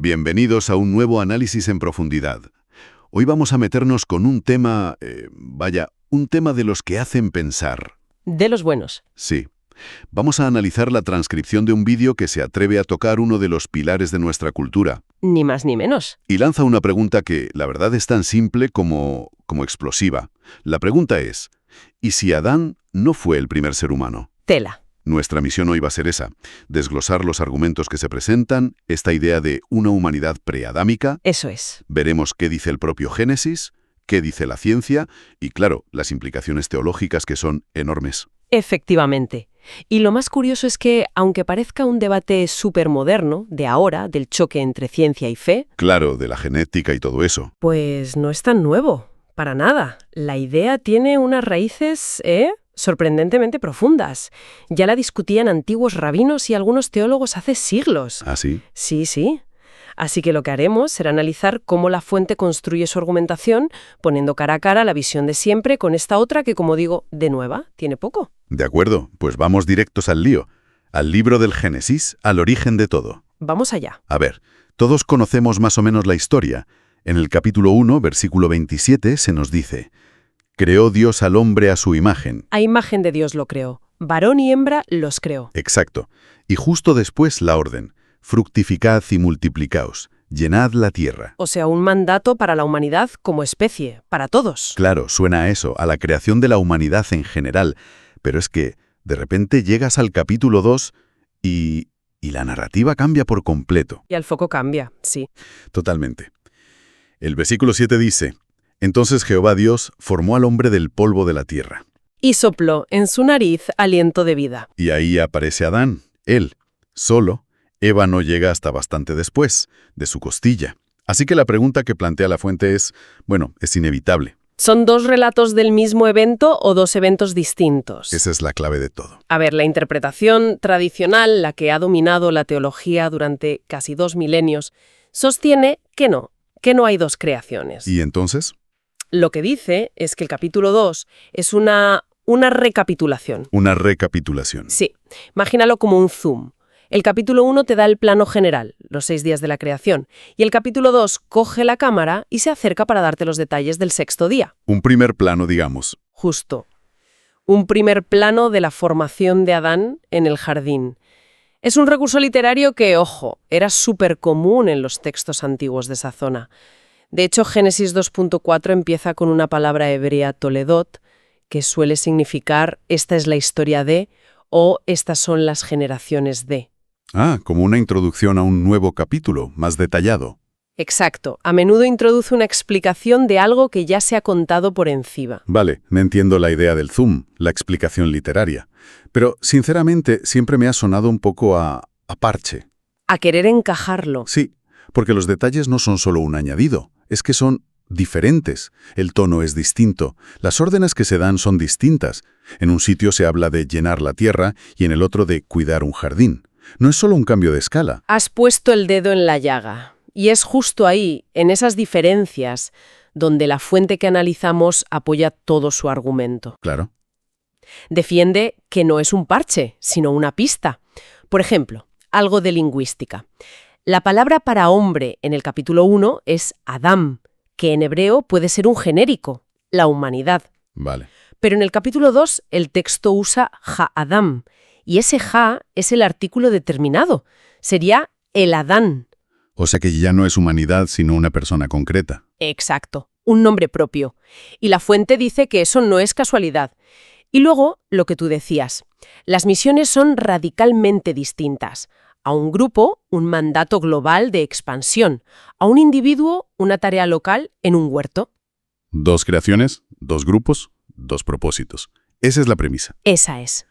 Bienvenidos a un nuevo análisis en profundidad. Hoy vamos a meternos con un tema, un tema de los que hacen pensar. De los buenos. Sí. Vamos a analizar la transcripción de un vídeo que se atreve a tocar uno de los pilares de nuestra cultura. Ni más ni menos. Y lanza una pregunta que, la verdad, es tan simple como explosiva. La pregunta es, ¿y si Adán no fue el primer ser humano? Tela. Nuestra misión hoy va a ser esa, desglosar los argumentos que se presentan, esta idea de una humanidad preadámica. Eso es. Veremos qué dice el propio Génesis, qué dice la ciencia y, claro, las implicaciones teológicas que son enormes. Efectivamente. Y lo más curioso es que, aunque parezca un debate súper moderno, de ahora, del choque entre ciencia y fe, Claro, de la genética y todo eso. pues no es tan nuevo. Para nada. La idea tiene unas raíces, sorprendentemente profundas. Ya la discutían antiguos rabinos y algunos teólogos hace siglos. ¿Ah, sí? Sí, sí. Así que lo que haremos será analizar cómo la fuente construye su argumentación, poniendo cara a cara la visión de siempre con esta otra que, como digo, de nueva, tiene poco. De acuerdo, pues vamos directos al lío. Al libro del Génesis, al origen de todo. Vamos allá. A ver, todos conocemos más o menos la historia. En el capítulo 1, versículo 27, se nos dice: «Creó Dios al hombre a su imagen». A imagen de Dios lo creó. Varón y hembra los creó. Exacto. Y justo después la orden: «Fructificad y multiplicaos, llenad la tierra». O sea, un mandato para la humanidad como especie, para todos. Claro, suena a eso, a la creación de la humanidad en general. Pero es que, de repente llegas al capítulo 2 y la narrativa cambia por completo. Y el foco cambia, sí. Totalmente. El versículo 7 dice: «Entonces Jehová Dios formó al hombre del polvo de la tierra». Y sopló en su nariz aliento de vida. Y ahí aparece Adán, él, solo. Eva no llega hasta bastante después, de su costilla. Así que la pregunta que plantea la fuente es inevitable. ¿Son dos relatos del mismo evento o dos eventos distintos? Esa es la clave de todo. A ver, la interpretación tradicional, la que ha dominado la teología durante casi 2 milenios, sostiene que no hay dos creaciones. ¿Y entonces? Lo que dice es que el capítulo 2 es una recapitulación. Una recapitulación. Sí, imagínalo como un zoom. El capítulo 1 te da el plano general, los 6 días de la creación, y el capítulo 2 coge la cámara y se acerca para darte los detalles del sexto día. Un primer plano, digamos. Justo. Un primer plano de la formación de Adán en el jardín. Es un recurso literario que, ojo, era súper común en los textos antiguos de esa zona. De hecho, Génesis 2.4 empieza con una palabra hebrea toledot, que suele significar «esta es la historia de» o «estas son las generaciones de». Ah, como una introducción a un nuevo capítulo, más detallado. Exacto. A menudo introduce una explicación de algo que ya se ha contado por encima. Vale, me entiendo la idea del zoom, la explicación literaria. Pero, sinceramente, siempre me ha sonado un poco a parche. A querer encajarlo. Sí, porque los detalles no son solo un añadido, es que son diferentes. El tono es distinto, las órdenes que se dan son distintas. En un sitio se habla de llenar la tierra y en el otro de cuidar un jardín. No es solo un cambio de escala. Has puesto el dedo en la llaga. Y es justo ahí, en esas diferencias, donde la fuente que analizamos apoya todo su argumento. Claro. Defiende que no es un parche, sino una pista. Por ejemplo, algo de lingüística. La palabra para hombre en el capítulo 1 es Adam, que en hebreo puede ser un genérico, la humanidad. Vale. Pero en el capítulo 2 el texto usa ha-Adam, y ese ha es el artículo determinado. Sería el Adán. O sea que ya no es humanidad, sino una persona concreta. Exacto, un nombre propio. Y la fuente dice que eso no es casualidad. Y luego, lo que tú decías, las misiones son radicalmente distintas. A un grupo, un mandato global de expansión. A un individuo, una tarea local en un huerto. 2 creaciones, 2 grupos, 2 propósitos. Esa es la premisa. Esa es.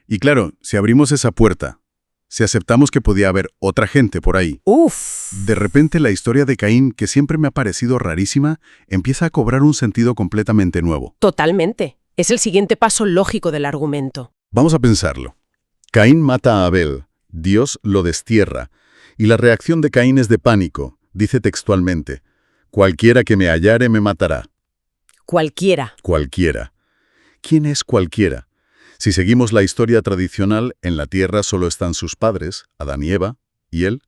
Y claro, si abrimos esa puerta, si aceptamos que podía haber otra gente por ahí, ¡Uf! de repente la historia de Caín, que siempre me ha parecido rarísima, empieza a cobrar un sentido completamente nuevo. Totalmente. Es el siguiente paso lógico del argumento. Vamos a pensarlo. Caín mata a Abel, Dios lo destierra, y la reacción de Caín es de pánico. Dice textualmente: «Cualquiera que me hallare me matará». Cualquiera. Cualquiera. ¿Quién es cualquiera? Si seguimos la historia tradicional, en la tierra solo están sus padres, Adán y Eva, y él.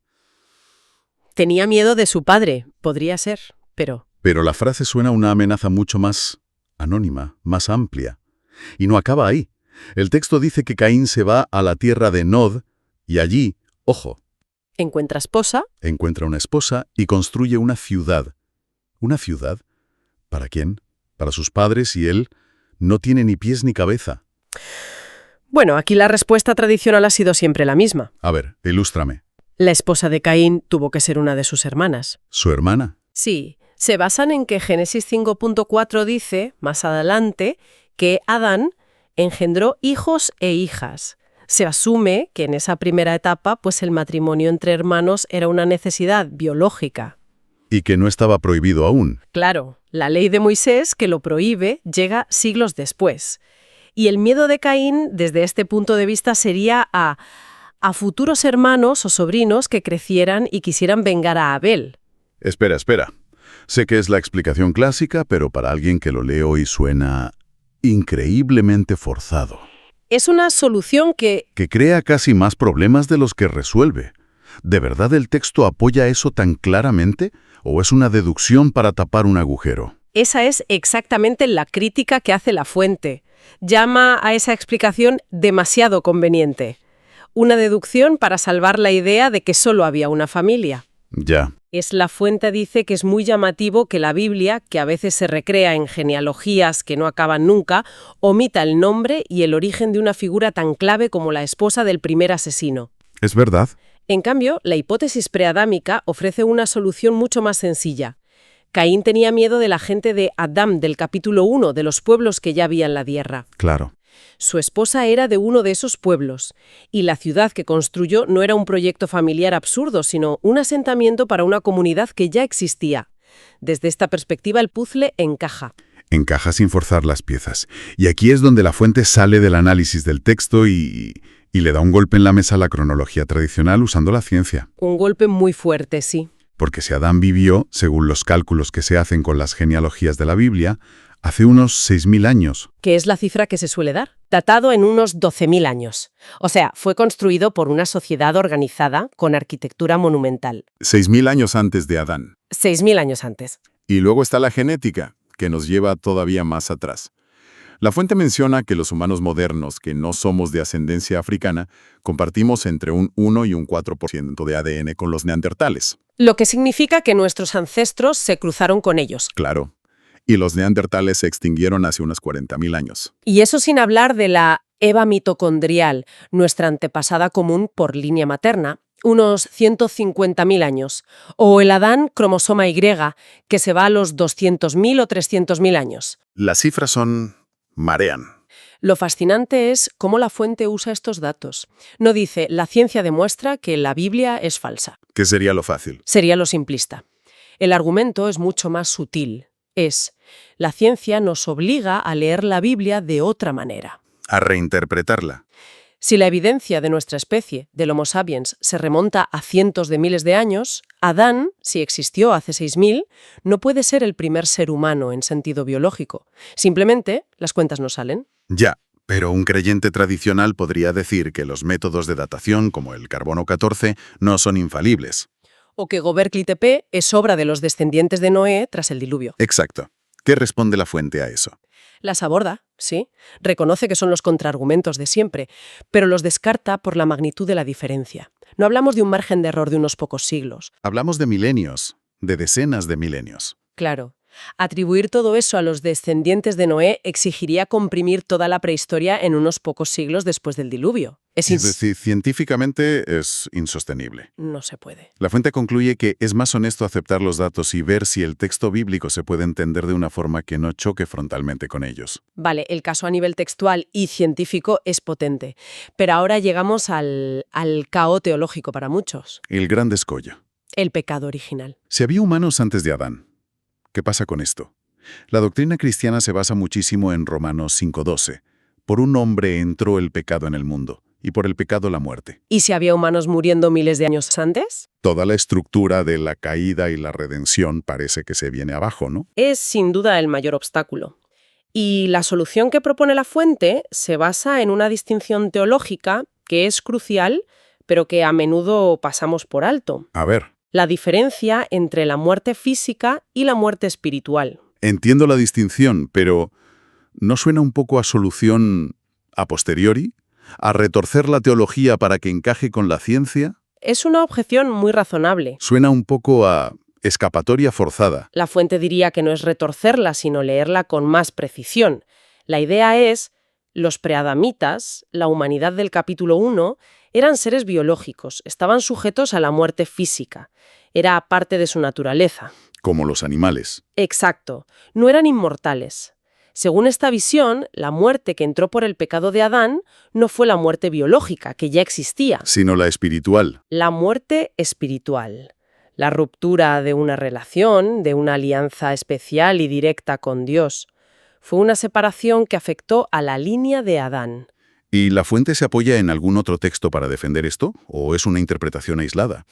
Tenía miedo de su padre, podría ser, pero... Pero la frase suena a una amenaza mucho más anónima, más amplia. Y no acaba ahí. El texto dice que Caín se va a la tierra de Nod y allí, ojo, Encuentra esposa. encuentra una esposa y construye una ciudad. ¿Una ciudad? ¿Para quién? Para sus padres, y él no tiene ni pies ni cabeza. Bueno, aquí la respuesta tradicional ha sido siempre la misma. A ver, ilústrame. La esposa de Caín tuvo que ser una de sus hermanas. ¿Su hermana? Sí, se basan en que Génesis 5.4 dice, más adelante, que Adán engendró hijos e hijas. Se asume que en esa primera etapa, pues el matrimonio entre hermanos era una necesidad biológica. Y que no estaba prohibido aún. Claro, la ley de Moisés, que lo prohíbe, llega siglos después. Y el miedo de Caín, desde este punto de vista, sería a futuros hermanos o sobrinos que crecieran y quisieran vengar a Abel. Espera. Sé que es la explicación clásica, pero para alguien que lo lee hoy suena increíblemente forzado. Es una solución que... Que crea casi más problemas de los que resuelve. ¿De verdad el texto apoya eso tan claramente? ¿O es una deducción para tapar un agujero? Esa es exactamente la crítica que hace la fuente. Llama a esa explicación demasiado conveniente. Una deducción para salvar la idea de que solo había una familia. Ya. La fuente dice que es muy llamativo que la Biblia, que a veces se recrea en genealogías que no acaban nunca, omita el nombre y el origen de una figura tan clave como la esposa del primer asesino. ¿Es verdad? En cambio, la hipótesis preadámica ofrece una solución mucho más sencilla. Caín tenía miedo de la gente de Adán del capítulo 1, de los pueblos que ya había en la tierra. Claro. Su esposa era de uno de esos pueblos, y la ciudad que construyó no era un proyecto familiar absurdo, sino un asentamiento para una comunidad que ya existía. Desde esta perspectiva, el puzzle encaja. Encaja sin forzar las piezas. Y aquí es donde la fuente sale del análisis del texto y le da un golpe en la mesa a la cronología tradicional usando la ciencia. Un golpe muy fuerte, sí. Porque si Adán vivió, según los cálculos que se hacen con las genealogías de la Biblia, hace unos 6.000 años. Que es la cifra que se suele dar. Datado en unos 12.000 años. O sea, fue construido por una sociedad organizada con arquitectura monumental. 6.000 años antes de Adán. 6.000 años antes. Y luego está la genética, que nos lleva todavía más atrás. La fuente menciona que los humanos modernos, que no somos de ascendencia africana, compartimos entre un 1 y un 4% de ADN con los neandertales. Lo que significa que nuestros ancestros se cruzaron con ellos. Claro. Y los neandertales se extinguieron hace unos 40.000 años. Y eso sin hablar de la Eva mitocondrial, nuestra antepasada común por línea materna, unos 150.000 años. O el Adán cromosoma Y, que se va a los 200.000 o 300.000 años. Las cifras marean. Lo fascinante es cómo la fuente usa estos datos. No dice, la ciencia demuestra que la Biblia es falsa. ¿Qué sería lo fácil? Sería lo simplista. El argumento es mucho más sutil. La ciencia nos obliga a leer la Biblia de otra manera. A reinterpretarla. Si la evidencia de nuestra especie, del Homo sapiens, se remonta a cientos de miles de años, Adán, si existió hace 6.000, no puede ser el primer ser humano en sentido biológico. Simplemente, las cuentas no salen. Ya, pero un creyente tradicional podría decir que los métodos de datación, como el carbono 14, no son infalibles. O que Göbekli Tepe es obra de los descendientes de Noé tras el diluvio. Exacto. ¿Qué responde la fuente a eso? Las aborda, sí. Reconoce que son los contraargumentos de siempre, pero los descarta por la magnitud de la diferencia. No hablamos de un margen de error de unos pocos siglos. Hablamos de milenios, de decenas de milenios. Claro. Atribuir todo eso a los descendientes de Noé exigiría comprimir toda la prehistoria en unos pocos siglos después del diluvio. Es decir, científicamente es insostenible. No se puede. La fuente concluye que es más honesto aceptar los datos y ver si el texto bíblico se puede entender de una forma que no choque frontalmente con ellos. Vale, el caso a nivel textual y científico es potente, pero ahora llegamos al caos teológico para muchos. El gran escollo. El pecado original. Si había humanos antes de Adán, ¿qué pasa con esto? La doctrina cristiana se basa muchísimo en Romanos 5:12. Por un hombre entró el pecado en el mundo, y por el pecado la muerte. ¿Y si había humanos muriendo miles de años antes? Toda la estructura de la caída y la redención parece que se viene abajo, ¿no? Es sin duda el mayor obstáculo. Y la solución que propone la fuente se basa en una distinción teológica que es crucial, pero que a menudo pasamos por alto. A ver. la diferencia entre la muerte física y la muerte espiritual. Entiendo la distinción, pero ¿no suena un poco a solución a posteriori? ¿A retorcer la teología para que encaje con la ciencia? Es una objeción muy razonable. Suena un poco a escapatoria forzada. La fuente diría que no es retorcerla, sino leerla con más precisión. La idea es, los preadamitas, la humanidad del capítulo 1, eran seres biológicos, estaban sujetos a la muerte física. Era parte de su naturaleza. Como los animales. Exacto, no eran inmortales. Según esta visión, la muerte que entró por el pecado de Adán no fue la muerte biológica, que ya existía, Sino la espiritual. la muerte espiritual. La ruptura de una relación, de una alianza especial y directa con Dios. Fue una separación que afectó a la línea de Adán. ¿Y la fuente se apoya en algún otro texto para defender esto? ¿O es una interpretación aislada?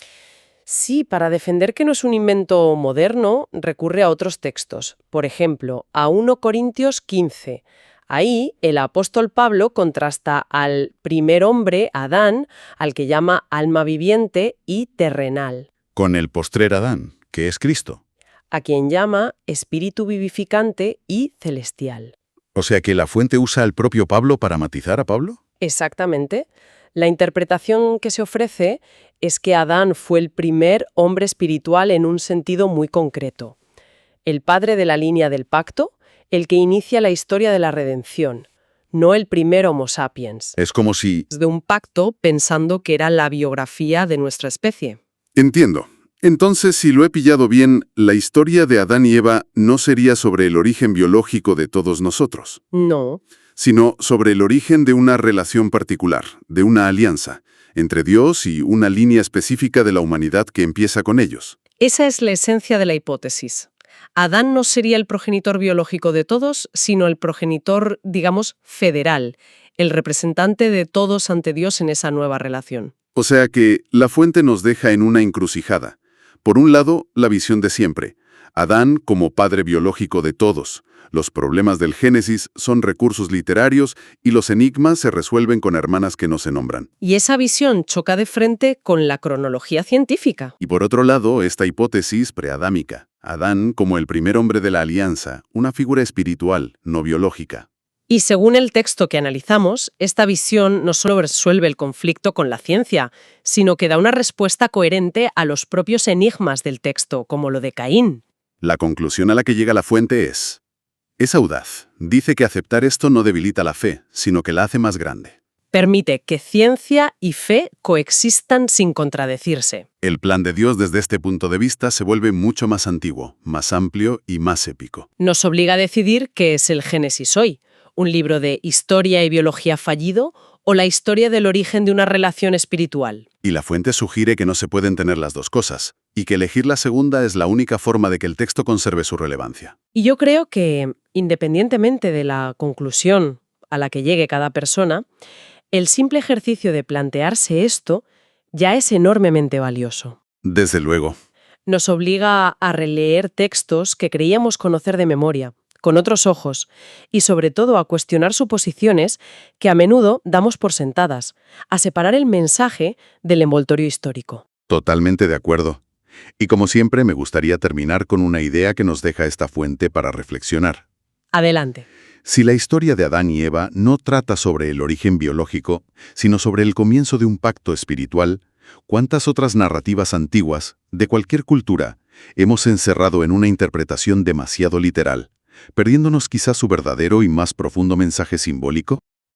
Sí, para defender que no es un invento moderno, recurre a otros textos. Por ejemplo, a 1 Corintios 15. Ahí, el apóstol Pablo contrasta al primer hombre, Adán, al que llama alma viviente y terrenal, Con el postrer Adán, que es Cristo. a quien llama espíritu vivificante y celestial. O sea que la fuente usa al propio Pablo para matizar a Pablo. Exactamente. La interpretación que se ofrece es que Adán fue el primer hombre espiritual en un sentido muy concreto. El padre de la línea del pacto, el que inicia la historia de la redención, no el primer Homo sapiens. Es como si... De un pacto pensando que era la biografía de nuestra especie. Entiendo. Entonces, si lo he pillado bien, la historia de Adán y Eva no sería sobre el origen biológico de todos nosotros, No. sino sobre el origen de una relación particular, de una alianza, entre Dios y una línea específica de la humanidad que empieza con ellos. Esa es la esencia de la hipótesis. Adán no sería el progenitor biológico de todos, sino el progenitor, digamos, federal, el representante de todos ante Dios en esa nueva relación. O sea que la fuente nos deja en una encrucijada. Por un lado, la visión de siempre. Adán como padre biológico de todos. Los problemas del Génesis son recursos literarios y los enigmas se resuelven con hermanas que no se nombran. Y esa visión choca de frente con la cronología científica. Y por otro lado, esta hipótesis preadámica. Adán como el primer hombre de la alianza, una figura espiritual, no biológica. Y según el texto que analizamos, esta visión no solo resuelve el conflicto con la ciencia, sino que da una respuesta coherente a los propios enigmas del texto, como lo de Caín. La conclusión a la que llega la fuente es audaz. Dice que aceptar esto no debilita la fe, sino que la hace más grande. Permite que ciencia y fe coexistan sin contradecirse. El plan de Dios desde este punto de vista se vuelve mucho más antiguo, más amplio y más épico. Nos obliga a decidir qué es el Génesis hoy, un libro de historia y biología fallido o la historia del origen de una relación espiritual. Y la fuente sugiere que no se pueden tener las dos cosas, y que elegir la segunda es la única forma de que el texto conserve su relevancia. Y yo creo que, independientemente de la conclusión a la que llegue cada persona, el simple ejercicio de plantearse esto ya es enormemente valioso. Desde luego. Nos obliga a releer textos que creíamos conocer de memoria, con otros ojos, y sobre todo a cuestionar suposiciones que a menudo damos por sentadas, a separar el mensaje del envoltorio histórico. Totalmente de acuerdo. Y como siempre, me gustaría terminar con una idea que nos deja esta fuente para reflexionar. Adelante. Si la historia de Adán y Eva no trata sobre el origen biológico, sino sobre el comienzo de un pacto espiritual, ¿cuántas otras narrativas antiguas, de cualquier cultura, hemos encerrado en una interpretación demasiado literal, perdiéndonos quizás su verdadero y más profundo mensaje simbólico?